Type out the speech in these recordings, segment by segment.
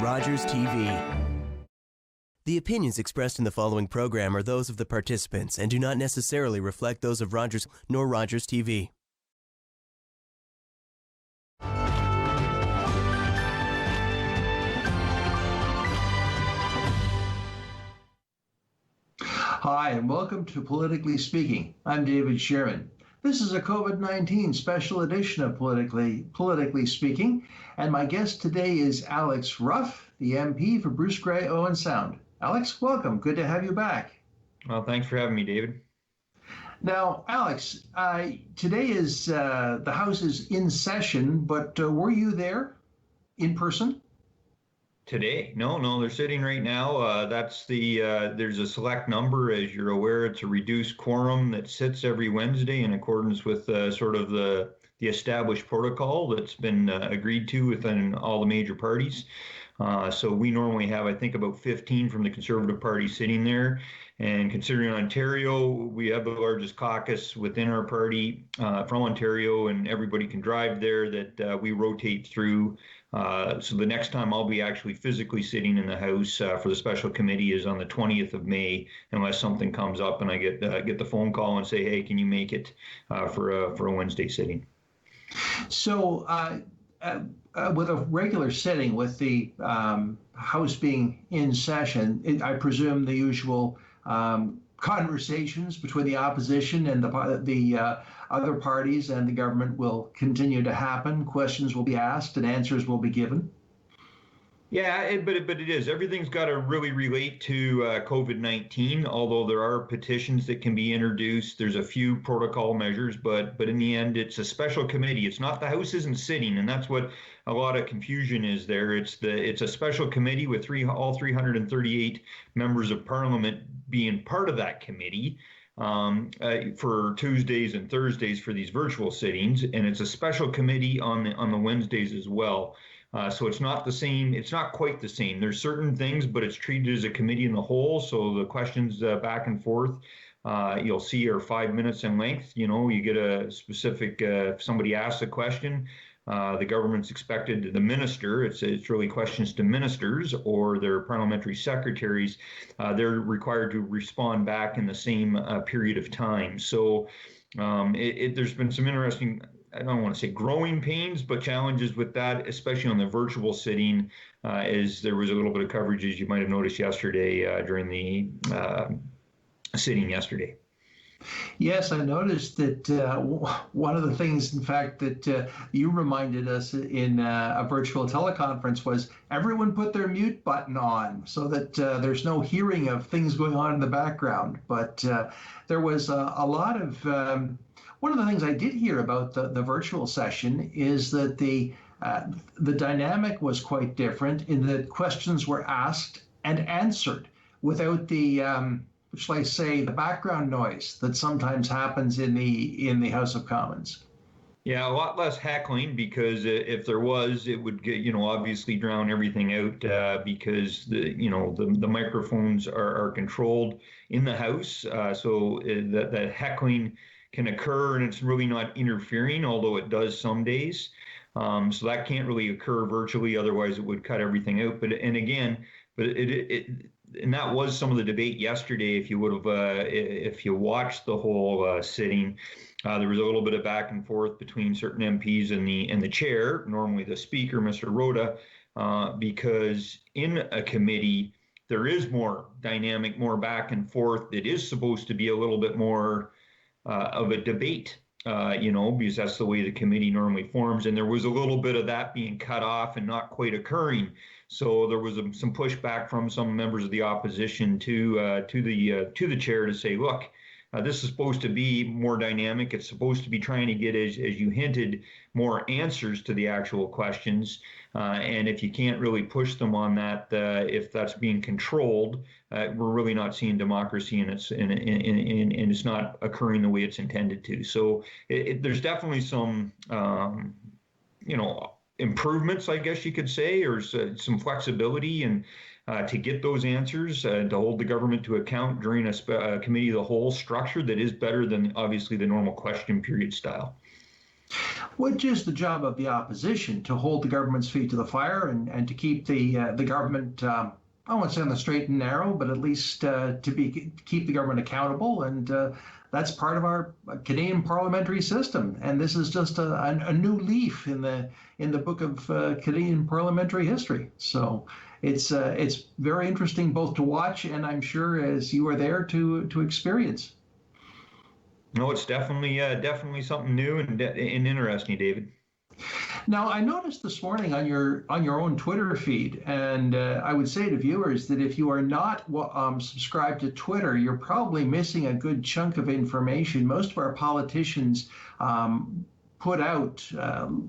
Rogers TV. The opinions expressed in the following program are those of the participants and do not necessarily reflect those of Rogers nor Rogers TV. Hi, and welcome to Politically Speaking. I'm David Shearman. This is a COVID-19 special edition of Politically Speaking, and my guest today is Alex Ruff, the MP for Bruce-Grey-Owen Sound. Alex, welcome. Good to have you back. Well, thanks for having me, David. Now, Alex, today is the House is in session, but were you there in person? Today? No, they're sitting right now. There's a select number, as you're aware. It's a reduced quorum that sits every Wednesday in accordance with sort of the established protocol that's been agreed to within all the major parties. So we normally have, I think, about 15 from the Conservative Party sitting there. And considering Ontario, we have the largest caucus within our party from Ontario, and everybody can drive there, that we rotate through. So the next time I'll be actually physically sitting in the House for the special committee is on the 20th of May, unless something comes up and I get the phone call and say, hey, can you make it for a Wednesday sitting? So with a regular sitting, with the House being in session, I presume the usual conversations between the opposition and the other parties and the government will continue to happen. Questions will be asked and answers will be given. Yeah, but it is. Everything's got to really relate to COVID-19, although there are petitions that can be introduced. There's a few protocol measures, but in the end, it's a special committee. It's not, the House isn't sitting, and that's what a lot of confusion is there. It's a special committee with all 338 members of Parliament being part of that committee for Tuesdays and Thursdays for these virtual sittings, and it's a special committee on the Wednesdays as well. So it's not the same. It's not quite the same. There's certain things, but it's treated as a committee in the whole. So the questions back and forth, you'll see, are 5 minutes in length. You know, you get a specific, if somebody asks a question, the government's expected, the minister, it's really questions to ministers or their parliamentary secretaries, they're required to respond back in the same period of time. So there's been some interesting, I don't want to say growing pains, but challenges with that, especially on the virtual sitting, as there was a little bit of coverage, as you might have noticed yesterday during the sitting yesterday. Yes, I noticed that one of the things, in fact, that you reminded us in a virtual teleconference was everyone put their mute button on so that there's no hearing of things going on in the background. But there was a lot of, one of the things I did hear about the virtual session is that the dynamic was quite different in that questions were asked and answered without the shall I say, the background noise that sometimes happens in the House of Commons. Yeah, a lot less heckling, because if there was, it would get, obviously drown everything out because the microphones are controlled in the House, so that heckling can occur and it's really not interfering, although it does some days. So that can't really occur virtually, otherwise it would cut everything out. And that was some of the debate yesterday. If you would have, if you watched the whole sitting, there was a little bit of back and forth between certain MPs and the chair, normally the Speaker, Mr. Rhoda, because in a committee there is more dynamic, more back and forth. It is supposed to be a little bit more of a debate, because that's the way the committee normally forms. And there was a little bit of that being cut off and not quite occurring. So there was some pushback from some members of the opposition to the chair to say, look, this is supposed to be more dynamic. It's supposed to be trying to get, as you hinted, more answers to the actual questions. And if you can't really push them on that, if that's being controlled, we're really not seeing democracy, and it's not occurring the way it's intended to. So there's definitely some, improvements, I guess you could say, or some flexibility and to get those answers, to hold the government to account during a committee of the whole structure that is better than obviously the normal question period style. Which is the job of the opposition, to hold the government's feet to the fire and to keep the government, I won't say on the straight and narrow, but at least keep the government accountable. And that's part of our Canadian parliamentary system. And this is just a new leaf in the book of Canadian parliamentary history. So it's very interesting both to watch and, I'm sure, as you are there, to experience. No, it's definitely something new and interesting, David. Now, I noticed this morning on your own Twitter feed, and I would say to viewers that if you are not subscribed to Twitter, you're probably missing a good chunk of information. Most of our politicians put out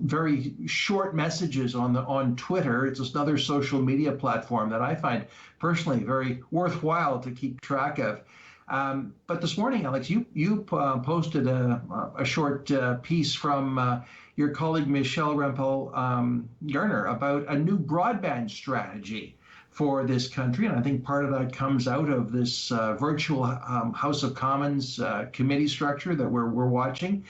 very short messages on Twitter. It's just another social media platform that I find personally very worthwhile to keep track of. But this morning, Alex, you posted a short piece from your colleague Michelle Rempel-Garner about a new broadband strategy for this country. And I think part of that comes out of this virtual House of Commons committee structure that we're watching,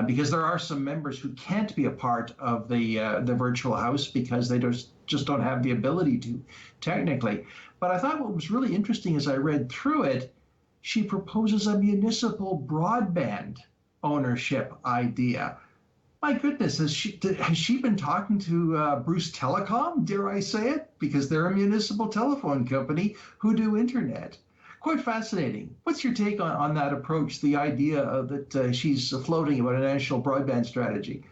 because there are some members who can't be a part of the virtual House because they just don't have the ability to technically. But I thought what was really interesting as I read through it, she proposes a municipal broadband ownership idea. My goodness, has she been talking to Bruce Telecom, dare I say it? Because they're a municipal telephone company who do internet. Quite fascinating. What's your take on that approach, the idea that she's floating about a national broadband strategy?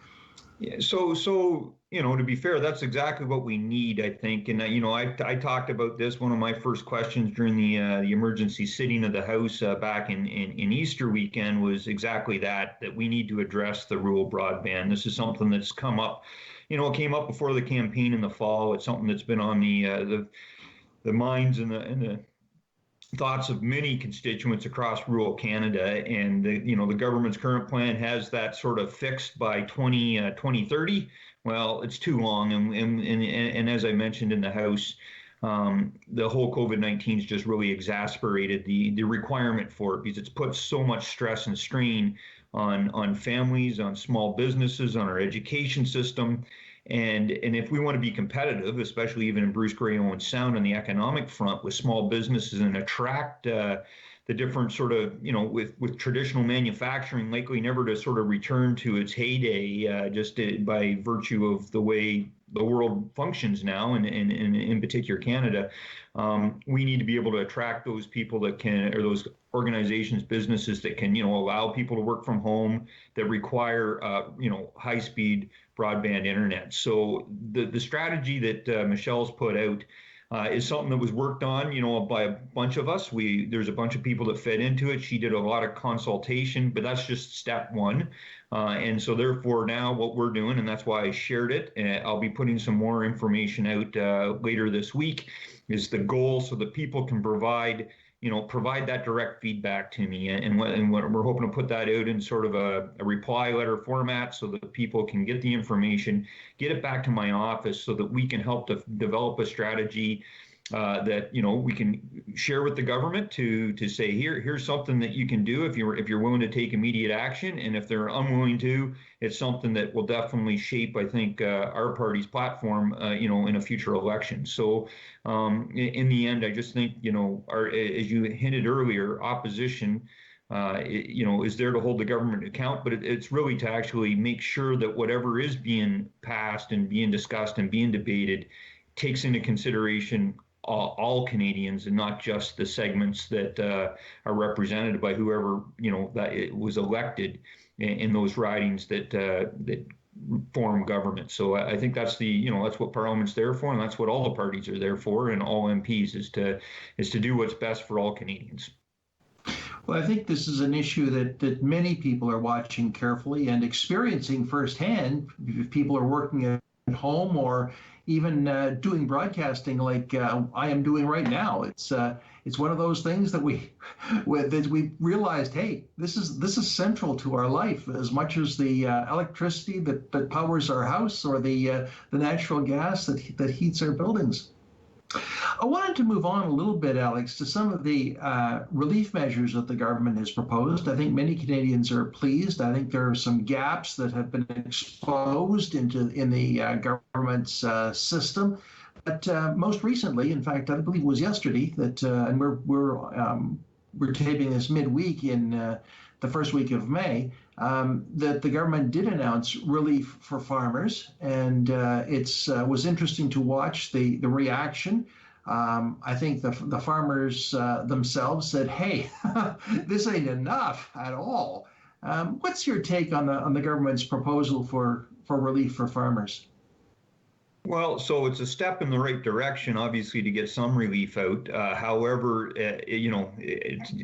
Yeah, so to be fair, that's exactly what we need, I think. And I talked about this. One of my first questions during the emergency sitting of the House back in Easter weekend was exactly that we need to address the rural broadband. This is something that's come up. It came up before the campaign in the fall. It's something that's been on the minds and the thoughts of many constituents across rural Canada, and the government's current plan has that sort of fixed by 2030. Well, it's too long, and as I mentioned in the House, the whole COVID-19 has just really exacerbated the requirement for it, because it's put so much stress and strain on families, on small businesses, on our education system. And if we want to be competitive, especially even in Bruce-Grey-Owen Sound on the economic front with small businesses, and attract the different sort of, with traditional manufacturing likely never to sort of return to its heyday, by virtue of the way the world functions now, and in particular Canada, we need to be able to attract those people that can, or those organizations, businesses that can, allow people to work from home, that require, high-speed broadband internet. So the strategy that Michelle's put out is something that was worked on, by a bunch of us. There's a bunch of people that fed into it. She did a lot of consultation, but that's just step one. And so therefore now what we're doing, and that's why I shared it, and I'll be putting some more information out later this week, is the goal so that people can provide that direct feedback to me. And what we're hoping to put that out in sort of a reply letter format so that people can get the information, get it back to my office so that we can help to develop a strategy that we can share with the government to say, here's something that you can do if you're willing to take immediate action, and if they're unwilling to, it's something that will definitely shape, I think, our party's platform, in a future election. So in the end, I just think, as you hinted earlier, opposition is there to hold the government to account, but it's really to actually make sure that whatever is being passed and being discussed and being debated takes into consideration all Canadians, and not just the segments that are represented by whoever that it was elected in those ridings that form government. So I think that's that's what Parliament's there for, and that's what all the parties are there for, and all MPs is to do what's best for all Canadians. Well, I think this is an issue that many people are watching carefully and experiencing firsthand. If people are working at home or even doing broadcasting like I am doing right now, it's one of those things that we realized, hey, this is central to our life as much as the electricity that powers our house, or the natural gas that heats our buildings. I wanted to move on a little bit, Alex, to some of the relief measures that the government has proposed. I think many Canadians are pleased. I think there are some gaps that have been exposed in the government's system. But most recently, in fact, I believe it was yesterday that, and we're taping this midweek in the first week of May, that the government did announce relief for farmers, and it was interesting to watch the reaction. I think the farmers themselves said, "Hey, this ain't enough at all." What's your take on the government's proposal for relief for farmers? Well, so it's a step in the right direction, obviously, to get some relief out. However,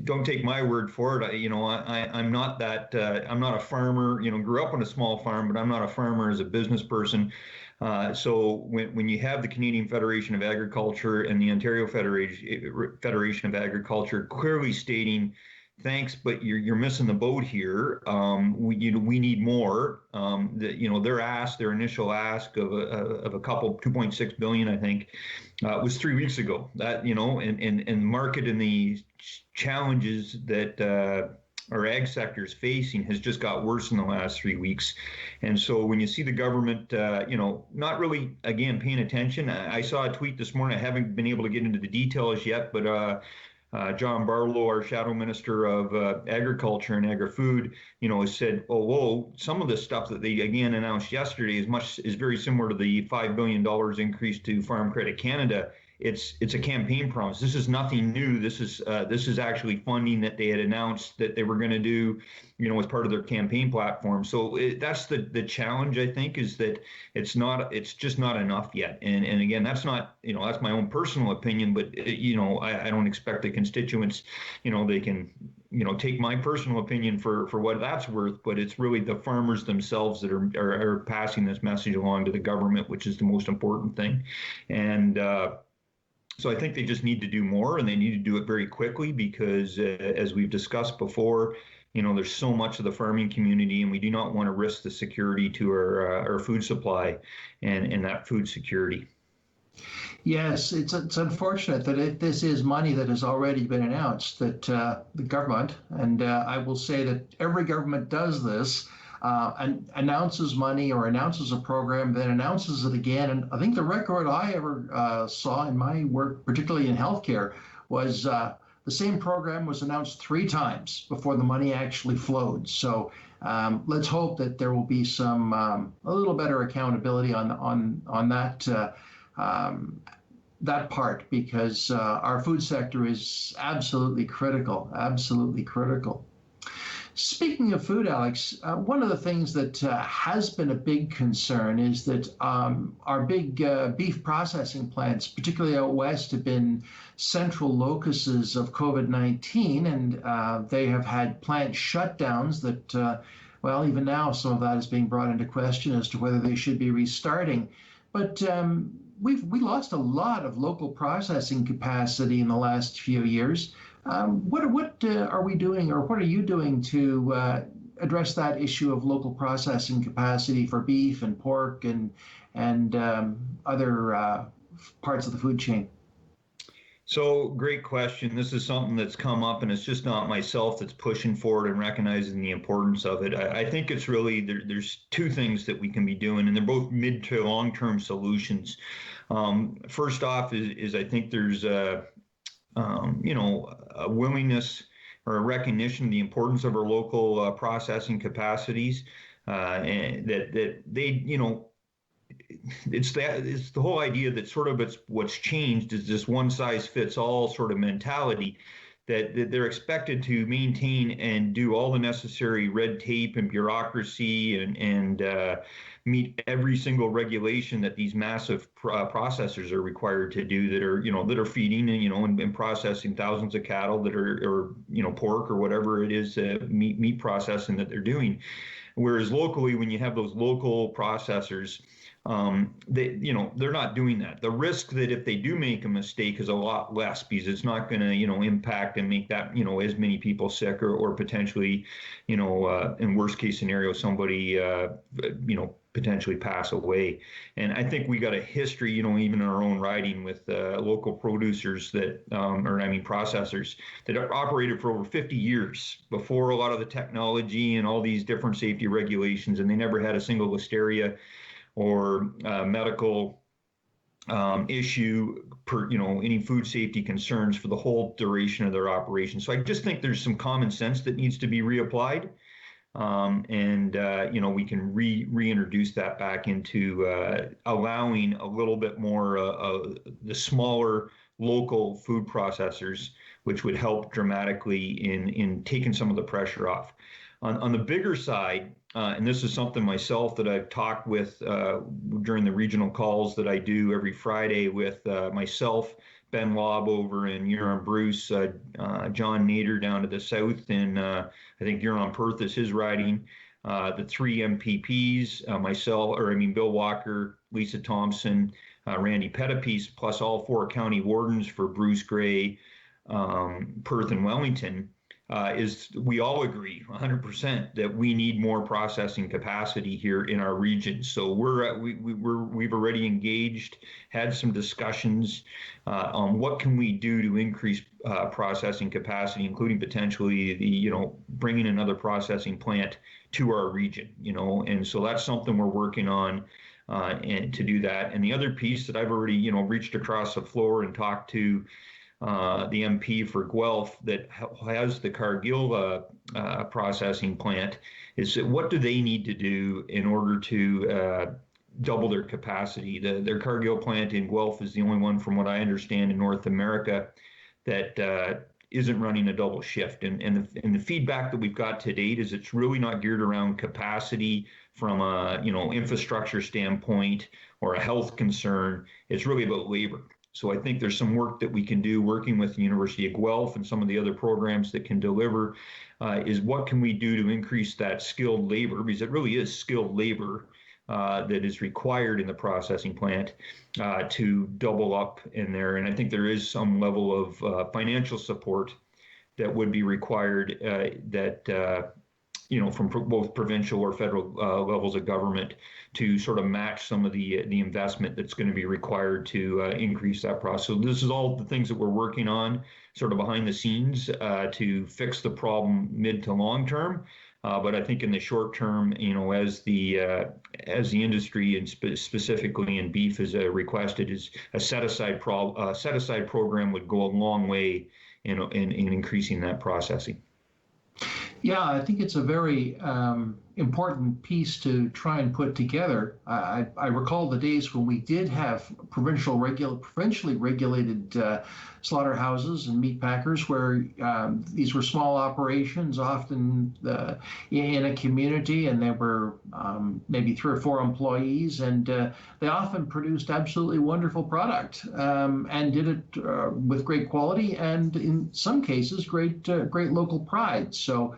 don't take my word for it. I'm not that. I'm not a farmer. Grew up on a small farm, but I'm not a farmer as a business person. So when you have the Canadian Federation of Agriculture and the Ontario Federation of Agriculture clearly stating, thanks, but you're missing the boat here. We need more. Their initial ask of a couple 2.6 billion, I think, was 3 weeks ago. That and market and the challenges that our ag sector is facing has just got worse in the last 3 weeks. And so when you see the government, not really, again, paying attention. I saw a tweet this morning. I haven't been able to get into the details yet, but John Barlow, our shadow minister of agriculture and agri-food, has said, "Oh, whoa, some of the stuff that they again announced yesterday is very similar to the $5 billion increase to Farm Credit Canada. It's a campaign promise. This is nothing new. This is actually funding that they had announced that they were going to do, as part of their campaign platform. So that's the challenge, I think, is that it's just not enough yet. And again, that's not, that's my own personal opinion, but I don't expect the constituents, they can, take my personal opinion for what that's worth, but it's really the farmers themselves that are passing this message along to the government, which is the most important thing. And so I think they just need to do more, and they need to do it very quickly because, as we've discussed before, there's so much of the farming community, and we do not want to risk the security to our food supply and that food security. Yes, it's unfortunate that if this is money that has already been announced, that the government, and I will say that every government does this, and announces money or announces a program, then announces it again. And I think the record I ever saw in my work, particularly in healthcare, was the same program was announced 3 times before the money actually flowed. So let's hope that there will be some a little better accountability on that part, because our food sector is absolutely critical, absolutely critical. Speaking of food, Alex, one of the things that has been a big concern is that our big beef processing plants, particularly out west, have been central locuses of COVID-19, and they have had plant shutdowns that, even now some of that is being brought into question as to whether they should be restarting. But we lost a lot of local processing capacity in the last few years. What are we doing, or what are you doing to address that issue of local processing capacity for beef and pork and other parts of the food chain? So, great question. This is something that's come up, and it's just not myself that's pushing for it and recognizing the importance of it. I think it's really there's 2 things that we can be doing, and they're both mid to long-term solutions. First off is I think there's a willingness or a recognition of the importance of our local processing capacities, and that they, it's the whole idea that sort of what's changed is this one size fits all sort of mentality that they're expected to maintain and do all the necessary red tape and bureaucracy and meet every single regulation that these massive processors are required to do that are feeding and processing thousands of cattle that are pork or whatever it is, meat processing that they're doing. Whereas locally, when you have those local processors, they're not doing that. The risk that if they do make a mistake is a lot less, because it's not going to, impact and make that, as many people sick or potentially, in worst case scenario, somebody, potentially pass away. And I think we got a history, even in our own riding with local producers processors that are operated for over 50 years before a lot of the technology and all these different safety regulations, and they never had a single listeria or medical issue any food safety concerns for the whole duration of their operation. So I just think there's some common sense that needs to be reapplied. We can reintroduce that back into allowing a little bit more the smaller local food processors, which would help dramatically in taking some of the pressure off. On the bigger side, and this is something myself that I've talked with during the regional calls that I do every Friday with myself, Ben Lobb over in Huron-Bruce, John Nader down to the south, and I think Huron-Perth is his riding. The three MPPs, Bill Walker, Lisa Thompson, Randy Pettipies, plus all four county wardens for Bruce-Grey, Perth, and Wellington. Is we all agree 100% that we need more processing capacity here in our region. So we've already engaged, had some discussions on what can we do to increase processing capacity, including potentially bringing another processing plant to our region. And so that's something we're working on and to do that. And the other piece that I've already reached across the floor and talked to the MP for Guelph that has the Cargill processing plant is what do they need to do in order to double their capacity? Their Cargill plant in Guelph is the only one, from what I understand, in North America that isn't running a double shift. And the feedback that we've got to date is it's really not geared around capacity from a infrastructure standpoint or a health concern. It's really about labor. So I think there's some work that we can do working with the University of Guelph and some of the other programs that can deliver is what can we do to increase that skilled labor, because it really is skilled labor that is required in the processing plant to double up in there. And I think there is some level of financial support that would be required from both provincial or federal levels of government to sort of match some of the investment that's going to be required to increase that process. So this is all the things that we're working on sort of behind the scenes to fix the problem mid to long term. But I think in the short term, as the industry and specifically in beef is requested, is a set aside program would go a long way in increasing that processing. Yeah, I think it's a very important piece to try and put together. I recall the days when we did have provincially regulated slaughterhouses and meat packers, where these were small operations, often in a community, and there were maybe 3 or 4 employees, and they often produced absolutely wonderful product and did it with great quality, and in some cases, great local pride. So.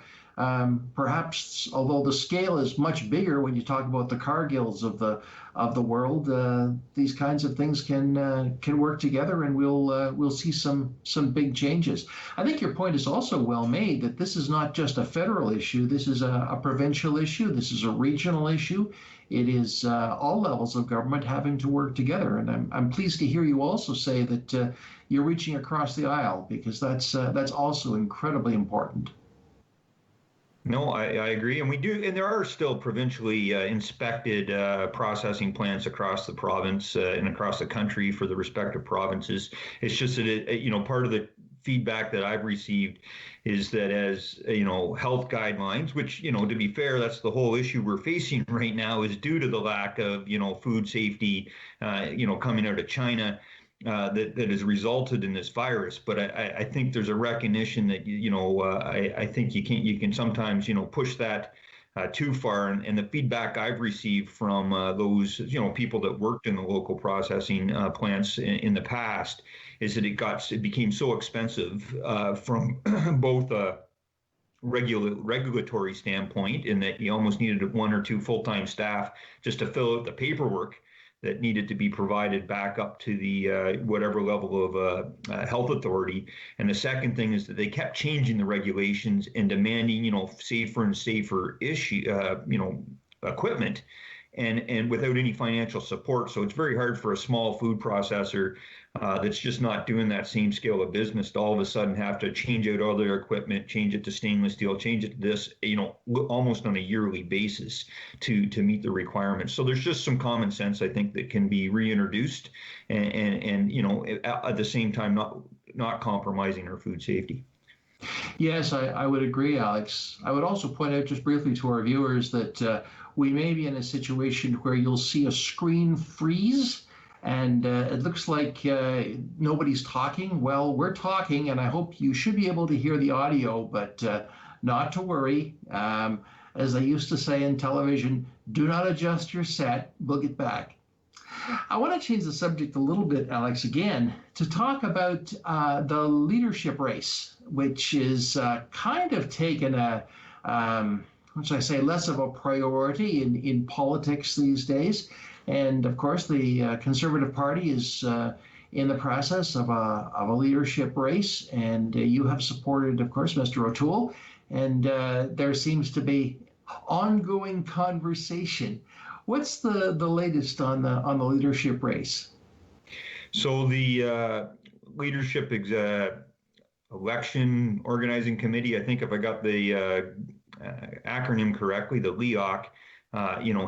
Perhaps, although the scale is much bigger when you talk about the Cargills of the world, these kinds of things can work together, and we'll see some big changes. I think your point is also well made, that this is not just a federal issue. This is a provincial issue. This is a regional issue. It is all levels of government having to work together. And I'm pleased to hear you also say that you're reaching across the aisle, because that's also incredibly important. No, I agree. And we do, and there are still provincially inspected processing plants across the province and across the country for the respective provinces. It's just that, part of the feedback that I've received is that as, health guidelines, which, to be fair, that's the whole issue we're facing right now, is due to the lack of, food safety, coming out of China. That has resulted in this virus, but I think there's a recognition that I think you can sometimes push that too far, and the feedback I've received from those people that worked in the local processing plants in the past is that it became so expensive from both a regulatory standpoint, in that you almost needed 1 or 2 full-time staff just to fill out the paperwork that needed to be provided back up to the whatever level of health authority. And the second thing is that they kept changing the regulations and demanding, safer and safer equipment. and without any financial support. So it's very hard for a small food processor that's just not doing that same scale of business to all of a sudden have to change out all their equipment, change it to stainless steel, change it to this, almost on a yearly basis to meet the requirements. So there's just some common sense, I think, that can be reintroduced and at the same time not compromising our food safety. Yes, I would agree, Alex. I would also point out just briefly to our viewers that we may be in a situation where you'll see a screen freeze and it looks like nobody's talking. Well, we're talking, and I hope you should be able to hear the audio, but not to worry. As they used to say in television, do not adjust your set. We'll get back. I want to change the subject a little bit, Alex, again, to talk about the leadership race, which is kind of taken what should I say, less of a priority in politics these days. And of course, the Conservative Party is in the process of a leadership race, and you have supported, of course, Mr. O'Toole, and there seems to be ongoing conversation. What's the latest on the leadership race? So the leadership election organizing committee, I think if I got the acronym correctly, the LEOC,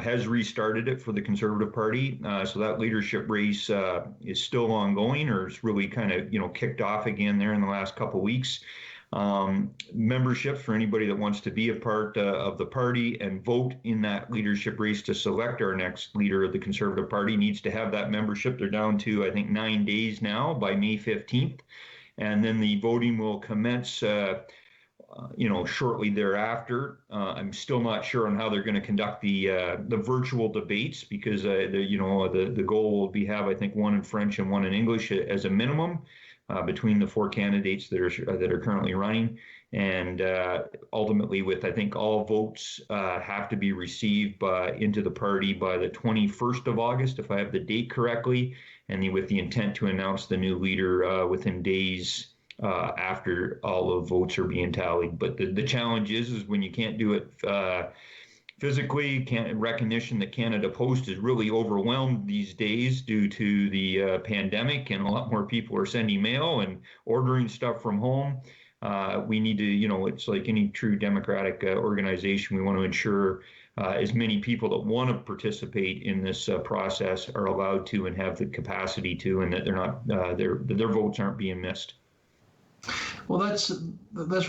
has restarted it for the Conservative Party. So that leadership race is still ongoing, or it's really kind of, kicked off again there in the last couple of weeks. Membership for anybody that wants to be a part of the party and vote in that leadership race to select our next leader of the Conservative Party needs to have that membership. They're down to, I think, 9 days now by May 15th. And then the voting will commence shortly thereafter. I'm still not sure on how they're going to conduct the virtual debates because the goal will be have, I think, one in French and one in English as a minimum between the four candidates that are currently running, and ultimately with, I think, all votes have to be received into the party by the 21st of August, if I have the date correctly, and with the intent to announce the new leader within days after all the votes are being tallied. But the challenge is when you can't do it physically, recognition that Canada Post is really overwhelmed these days due to the pandemic, and a lot more people are sending mail and ordering stuff from home. We need to, it's like any true democratic organization, we want to ensure as many people that want to participate in this process are allowed to and have the capacity to, and that they're not their votes aren't being missed. Well, that's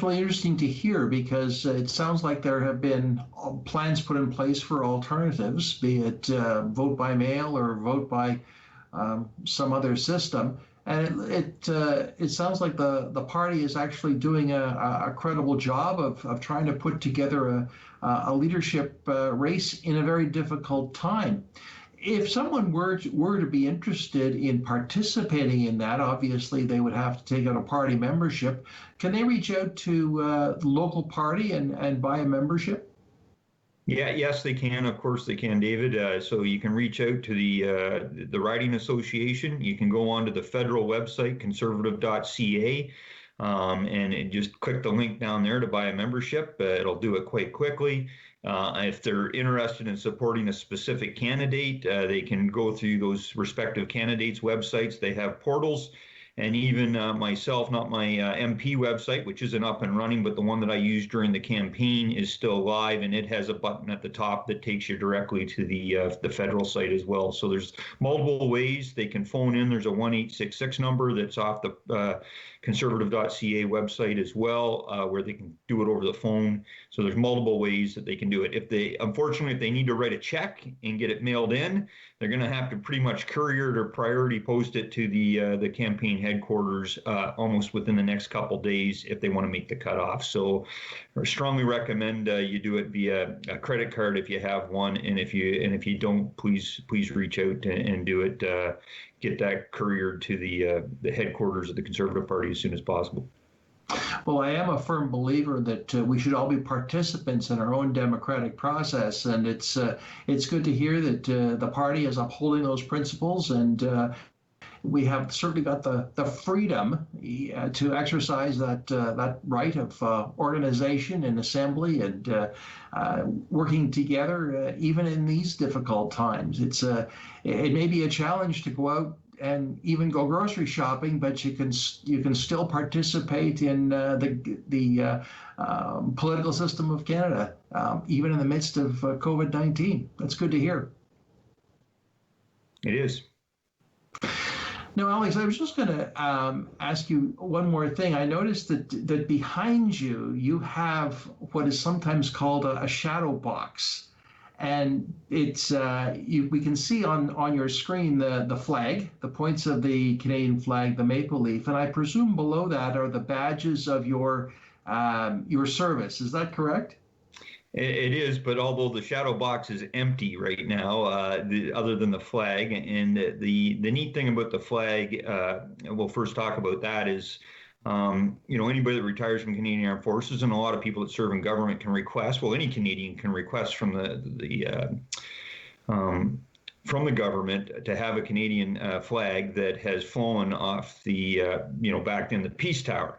really interesting to hear, because it sounds like there have been plans put in place for alternatives, be it vote by mail or vote by some other system. And it sounds like the party is actually doing a credible job of trying to put together a leadership race in a very difficult time. If someone were to be interested in participating in that, obviously they would have to take out a party membership. Can they reach out to the local party and buy a membership? Yeah, yes, they can. Of course, they can, David. So you can reach out to the Riding Association. You can go onto the federal website, conservative.ca, and just click the link down there to buy a membership. It'll do it quite quickly. If they're interested in supporting a specific candidate, they can go through those respective candidates' websites. They have portals, and even myself, not my MP website, which isn't up and running, but the one that I used during the campaign is still live, and it has a button at the top that takes you directly to the federal site as well. So there's multiple ways they can phone in. There's a 1-866 number that's off the conservative.ca website as well, where they can do it over the phone. So there's multiple ways that they can do it. Unfortunately, if they need to write a check and get it mailed in, they're going to have to pretty much courier it or priority post it to the campaign headquarters almost within the next couple days if they want to make the cutoff. So I strongly recommend you do it via a credit card if you have one, and if you don't, please reach out and do it. Get that couriered to the headquarters of the Conservative Party as soon as possible. Well, I am a firm believer that we should all be participants in our own democratic process, and it's good to hear that the party is upholding those principles, and we have certainly got the freedom to exercise that right of organization and assembly and working together, even in these difficult times. It may be a challenge to go out and even go grocery shopping, but you can still participate in the political system of Canada, even in the midst of COVID-19. That's good to hear. It is. Now, Alex, I was just going to ask you one more thing. I noticed that behind you, you have what is sometimes called a shadow box. And it's we can see on your screen the flag, the points of the Canadian flag, the maple leaf, and I presume below that are the badges of your service. Is that correct? It is, but although the shadow box is empty right now, other than the flag, and the neat thing about the flag, we'll first talk about that is, anybody that retires from Canadian Armed Forces and a lot of people that serve in government can request. Well, any Canadian can request from the government to have a Canadian flag that has flown off the back in the Peace Tower.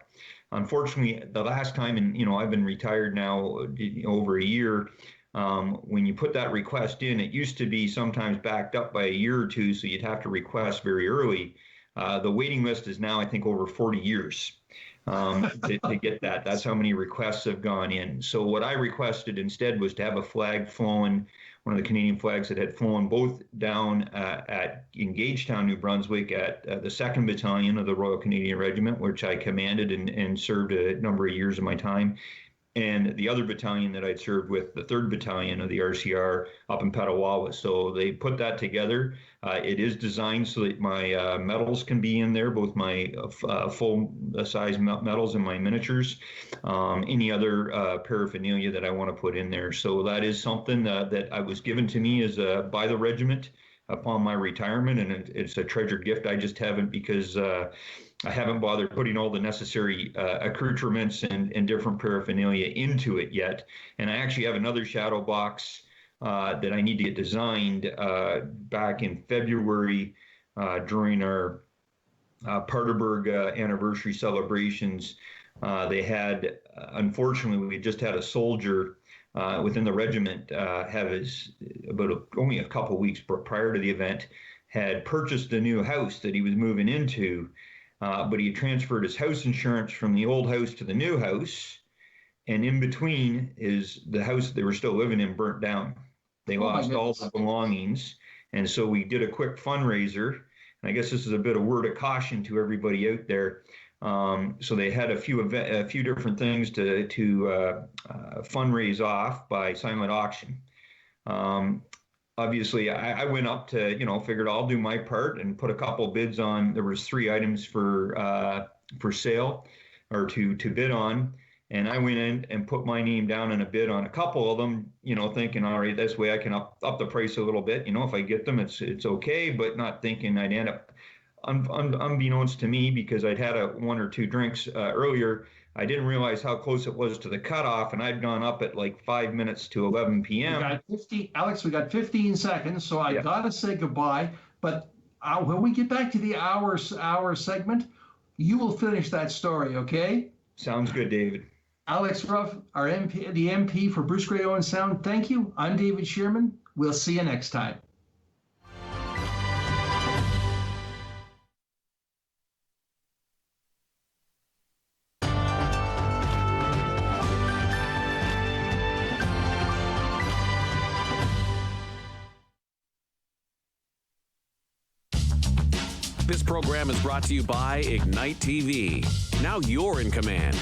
Unfortunately, the last time, and I've been retired now over a year, when you put that request in, it used to be sometimes backed up by a year or two, so you'd have to request very early. The waiting list is now, I think, over 40 years to get that. That's how many requests have gone in. So what I requested instead was to have a flag flown, one of the Canadian flags that had flown both down in Gagetown, New Brunswick, at the 2nd Battalion of the Royal Canadian Regiment, which I commanded and served a number of years of my time, and the other battalion that I'd served with, the 3rd Battalion of the RCR up in Petawawa. So they put that together. It is designed so that my medals can be in there, both my full-size medals and my miniatures, any other paraphernalia that I want to put in there. So that is something that I was given to me by the regiment upon my retirement, and it's a treasured gift. I just haven't, because I haven't bothered putting all the necessary accoutrements and different paraphernalia into it yet. And I actually have another shadow box that I need to get designed back in February during our Paardeberg anniversary celebrations. They had, unfortunately, we just had a soldier within the regiment only a couple weeks prior to the event, had purchased a new house that he was moving into, but he transferred his house insurance from the old house to the new house, and in between is the house they were still living in burnt down. They lost all the belongings, and so we did a quick fundraiser. And I guess this is a bit of word of caution to everybody out there. So they had a few different things to fundraise off by silent auction. Obviously, I went up to, figured I'll do my part and put a couple bids on. There was 3 items for sale or to bid on. And I went in and put my name down in a bid on a couple of them, thinking, all right, this way I can up the price a little bit. If I get them, it's okay, but not thinking I'd end up, unbeknownst to me, because I'd had 1 or 2 drinks earlier, I didn't realize how close it was to the cutoff, and I'd gone up at like 5 minutes to 11 p.m. Alex, we got 15 seconds, so I got to say goodbye. But when we get back to the hour segment, you will finish that story, okay? Sounds good, David. Alex Ruff, our MP, the MP for Bruce-Grey-Owen Sound, thank you. I'm David Shearman. We'll see you next time. This program is brought to you by Ignite TV. Now you're in command.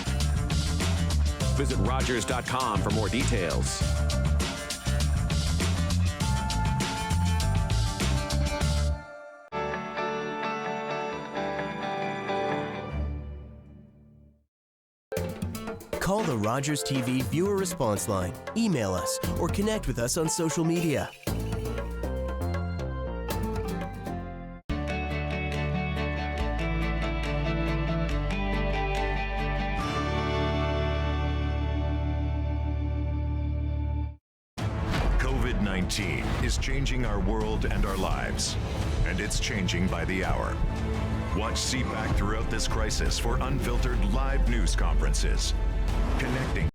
Visit Rogers.com for more details. Call the Rogers TV viewer response line, email us, or connect with us on social media. COVID-19 is changing our world and our lives. and it's changing by the hour. Watch CPAC throughout this crisis for unfiltered live news conferences, connecting